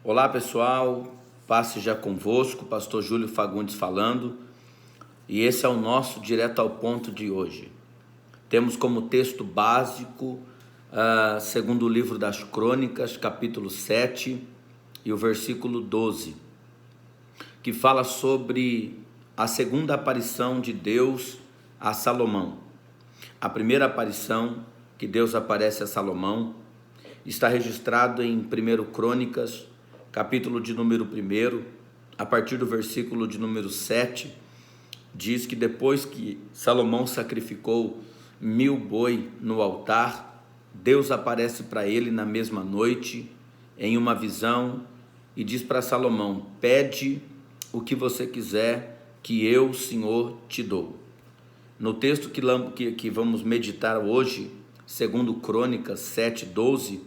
Olá pessoal, paz seja convosco, Pastor Júlio Fagundes falando, e esse é o nosso Direto ao Ponto de hoje. Temos como texto básico, segundo o livro das Crônicas, capítulo 7 e o versículo 12, que fala sobre a segunda aparição de Deus a Salomão. A primeira aparição que Deus aparece a Salomão está registrado em 1 Crônicas, capítulo de número 1, a partir do versículo de número 7, diz que depois que Salomão sacrificou 1000 boi no altar, Deus aparece para ele na mesma noite, em uma visão, e diz para Salomão: pede o que você quiser, que eu, Senhor, te dou. No texto que vamos meditar hoje, segundo Crônicas 7:12,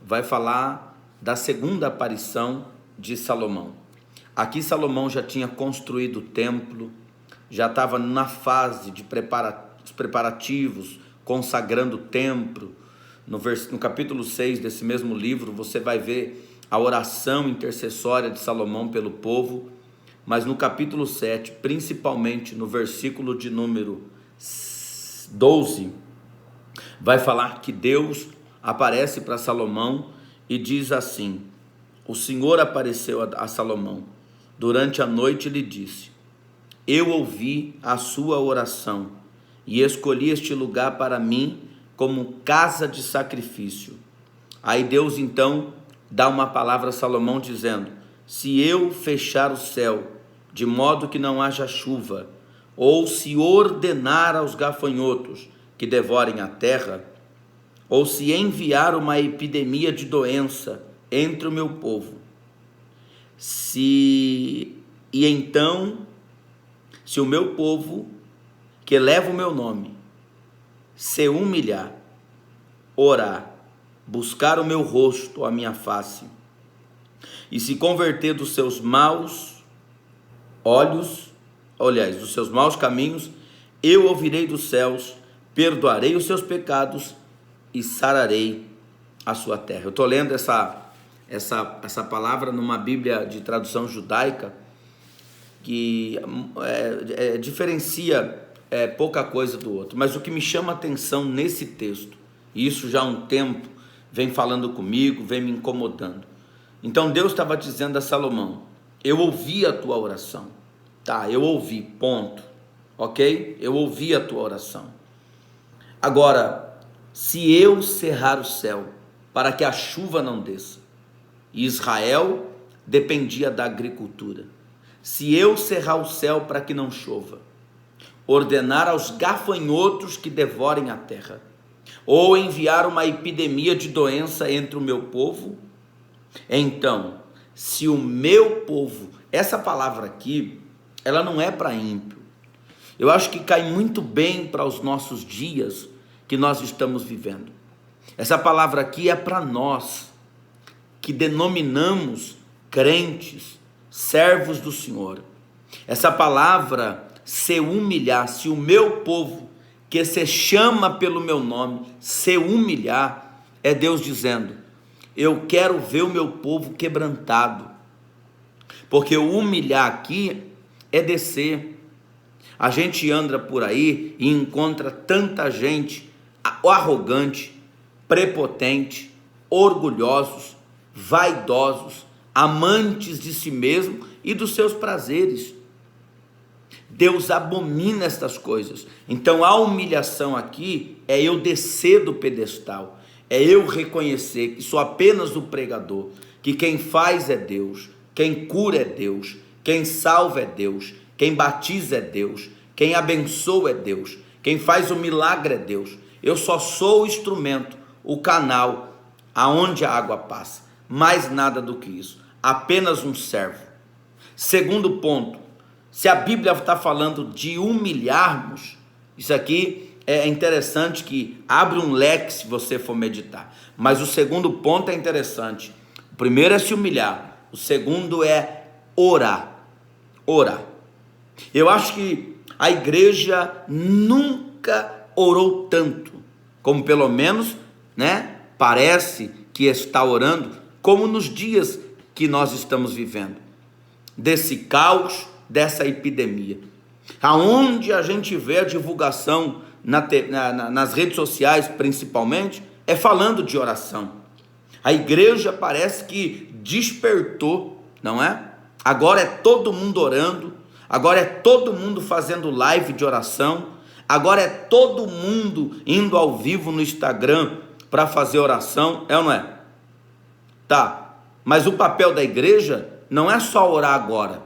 vai falar da segunda aparição de Salomão. Aqui Salomão já tinha construído o templo, já estava na fase de preparativos, consagrando o templo. No capítulo 6 desse mesmo livro, você vai ver a oração intercessória de Salomão pelo povo, mas no capítulo 7, principalmente no versículo de número 12, vai falar que Deus aparece para Salomão e diz assim: o Senhor apareceu a Salomão. Durante a noite lhe disse: eu ouvi a sua oração e escolhi este lugar para mim como casa de sacrifício. Aí Deus então dá uma palavra a Salomão dizendo: se eu fechar o céu de modo que não haja chuva, ou se ordenar aos gafanhotos que devorem a terra, ou se enviar uma epidemia de doença entre o meu povo, então, se o meu povo, que leva o meu nome, se humilhar, orar, buscar o meu rosto, a minha face, e se converter dos seus maus dos seus maus caminhos, eu ouvirei dos céus, perdoarei os seus pecados e sararei a sua terra. Eu estou lendo essa palavra numa Bíblia de tradução judaica que diferencia pouca coisa do outro, mas o que me chama a atenção nesse texto, e isso já há um tempo vem falando comigo, vem me incomodando. Então Deus estava dizendo a Salomão: eu ouvi a tua oração. Tá, eu ouvi, ponto. Ok? Eu ouvi a tua oração. Agora, se eu cerrar o céu para que a chuva não desça, e Israel dependia da agricultura, se eu cerrar o céu para que não chova, ordenar aos gafanhotos que devorem a terra, ou enviar uma epidemia de doença entre o meu povo, então, se o meu povo, essa palavra aqui, ela não é para ímpio. Eu acho que cai muito bem para os nossos dias que nós estamos vivendo. Essa palavra aqui é para nós, que denominamos crentes, servos do Senhor. Essa palavra, se humilhar, se o meu povo, que se chama pelo meu nome, se humilhar, é Deus dizendo: eu quero ver o meu povo quebrantado. Porque o humilhar aqui é descer. A gente anda por aí e encontra tanta gente arrogante, prepotente, orgulhosos, vaidosos, amantes de si mesmo e dos seus prazeres. Deus abomina estas coisas. Então a humilhação aqui é eu descer do pedestal, é eu reconhecer que sou apenas o pregador, que quem faz é Deus, quem cura é Deus, quem salva é Deus, quem batiza é Deus, quem abençoa é Deus, quem faz o milagre é Deus. Eu só sou o instrumento, o canal aonde a água passa, mais nada do que isso, apenas um servo. Segundo ponto, se a Bíblia está falando de humilharmos, isso aqui é interessante, que abre um leque se você for meditar, mas o segundo ponto é interessante. O primeiro é se humilhar, o segundo é orar. Eu acho que a igreja nunca orou tanto, como pelo menos, parece que está orando, como nos dias que nós estamos vivendo, desse caos, dessa epidemia. Aonde a gente vê a divulgação nas redes sociais, principalmente, é falando de oração. A igreja parece que despertou, não é? Agora é todo mundo orando, agora é todo mundo fazendo live de oração, agora é todo mundo indo ao vivo no Instagram para fazer oração, é ou não é? Tá, mas o papel da igreja não é só orar agora.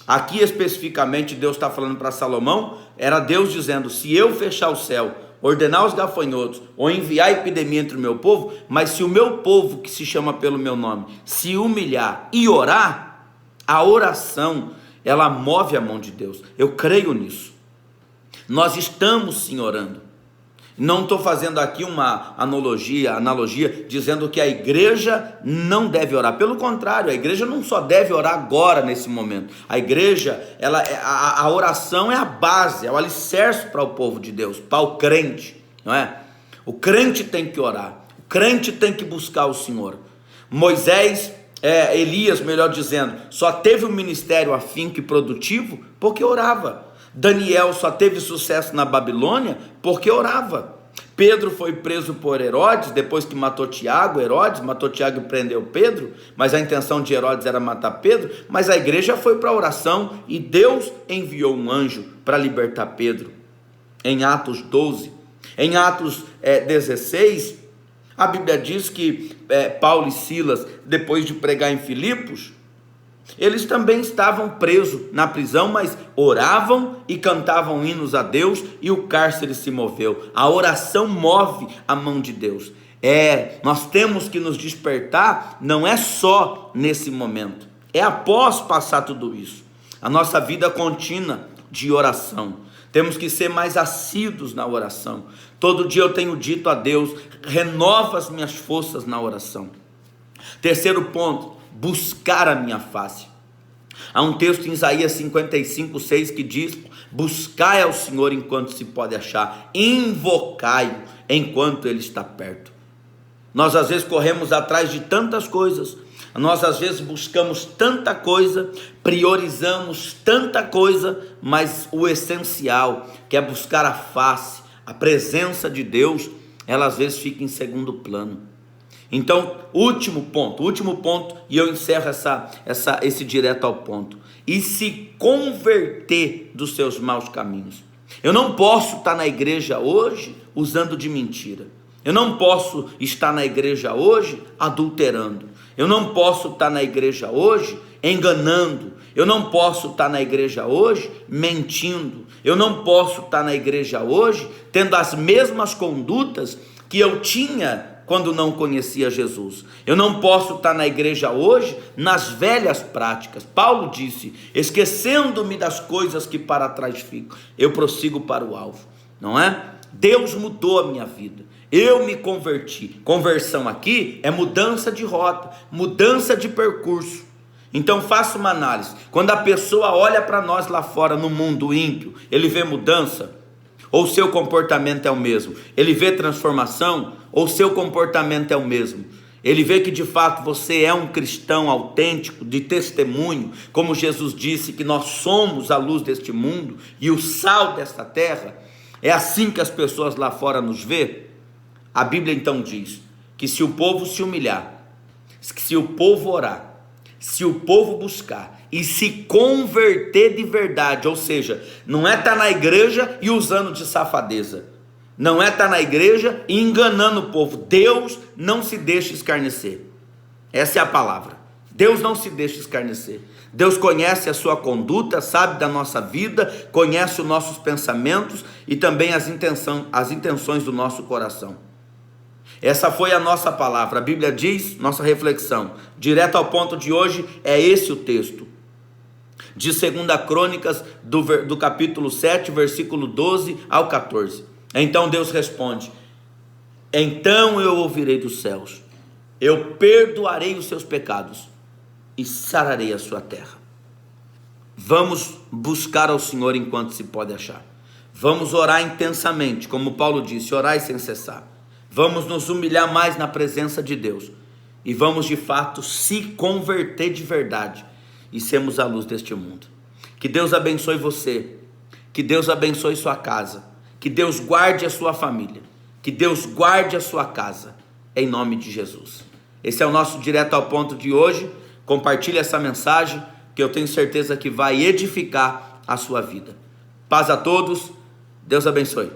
Aqui especificamente Deus está falando para Salomão, era Deus dizendo, se eu fechar o céu, ordenar os gafanhotos, ou enviar a epidemia entre o meu povo, mas se o meu povo, que se chama pelo meu nome, se humilhar e orar, a oração, ela move a mão de Deus. Eu creio nisso. Nós estamos sim orando. Não estou fazendo aqui uma analogia, dizendo que a igreja não deve orar. Pelo contrário, a igreja não só deve orar agora, nesse momento. A igreja, a oração é a base, é o alicerce para o povo de Deus, para o crente, não é? O crente tem que orar, o crente tem que buscar o Senhor. Elias, melhor dizendo, só teve um ministério afinco e produtivo porque orava. Daniel só teve sucesso na Babilônia porque orava. Pedro foi preso por Herodes, depois que matou Tiago. Herodes matou Tiago e prendeu Pedro, mas a intenção de Herodes era matar Pedro. Mas a igreja foi para a oração e Deus enviou um anjo para libertar Pedro. Em Atos 12, em Atos 16, a Bíblia diz que Paulo e Silas, depois de pregar em Filipos, eles também estavam presos na prisão, mas oravam e cantavam hinos a Deus e o cárcere se moveu. A oração move a mão de Deus. Nós temos que nos despertar, não é só nesse momento, é após passar tudo isso. A nossa vida contínua de oração. Temos que ser mais assíduos na oração. Todo dia eu tenho dito a Deus, renova as minhas forças na oração. Terceiro ponto, buscar a minha face. Há um texto em Isaías 55:6 que diz, buscai ao Senhor enquanto se pode achar, invocai-o enquanto Ele está perto. Nós às vezes corremos atrás de tantas coisas, nós às vezes buscamos tanta coisa, priorizamos tanta coisa, mas o essencial, que é buscar a face, a presença de Deus, ela às vezes fica em segundo plano. Então, último ponto, e eu encerro esse direto ao ponto, e se converter dos seus maus caminhos. Eu não posso estar na igreja hoje usando de mentira, eu não posso estar na igreja hoje adulterando, eu não posso estar na igreja hoje enganando, eu não posso estar na igreja hoje mentindo, eu não posso estar na igreja hoje tendo as mesmas condutas que eu tinha quando não conhecia Jesus. Eu não posso estar na igreja hoje nas velhas práticas. Paulo disse, esquecendo-me das coisas que para trás ficam, eu prossigo para o alvo, não é? Deus mudou a minha vida, eu me converti. Conversão aqui é mudança de rota, mudança de percurso. Então faça uma análise, quando a pessoa olha para nós lá fora no mundo ímpio, ele vê mudança? Ou seu comportamento é o mesmo? Ele vê transformação? Ou seu comportamento é o mesmo? Ele vê que de fato você é um cristão autêntico, de testemunho, como Jesus disse que nós somos a luz deste mundo e o sal desta terra? É assim que as pessoas lá fora nos vê? A Bíblia então diz que se o povo se humilhar, se o povo orar, se o povo buscar e se converter de verdade, ou seja, não é estar na igreja e usando de safadeza, não é estar na igreja e enganando o povo. Deus não se deixa escarnecer, essa é a palavra. Deus não se deixa escarnecer. Deus conhece a sua conduta, sabe da nossa vida, conhece os nossos pensamentos e também as intenções do nosso coração. Essa foi a nossa palavra. A Bíblia diz, nossa reflexão, direto ao ponto de hoje, é esse o texto. De 2 Crônicas, do capítulo 7, versículo 12 ao 14. Então Deus responde, então eu ouvirei dos céus, eu perdoarei os seus pecados e sararei a sua terra. Vamos buscar ao Senhor enquanto se pode achar. Vamos orar intensamente, como Paulo disse, orai sem cessar. Vamos nos humilhar mais na presença de Deus e vamos de fato se converter de verdade e sermos a luz deste mundo. Que Deus abençoe você, que Deus abençoe sua casa, que Deus guarde a sua família, que Deus guarde a sua casa, em nome de Jesus. Esse é o nosso Direto ao Ponto de hoje. Compartilhe essa mensagem, que eu tenho certeza que vai edificar a sua vida. Paz a todos, Deus abençoe.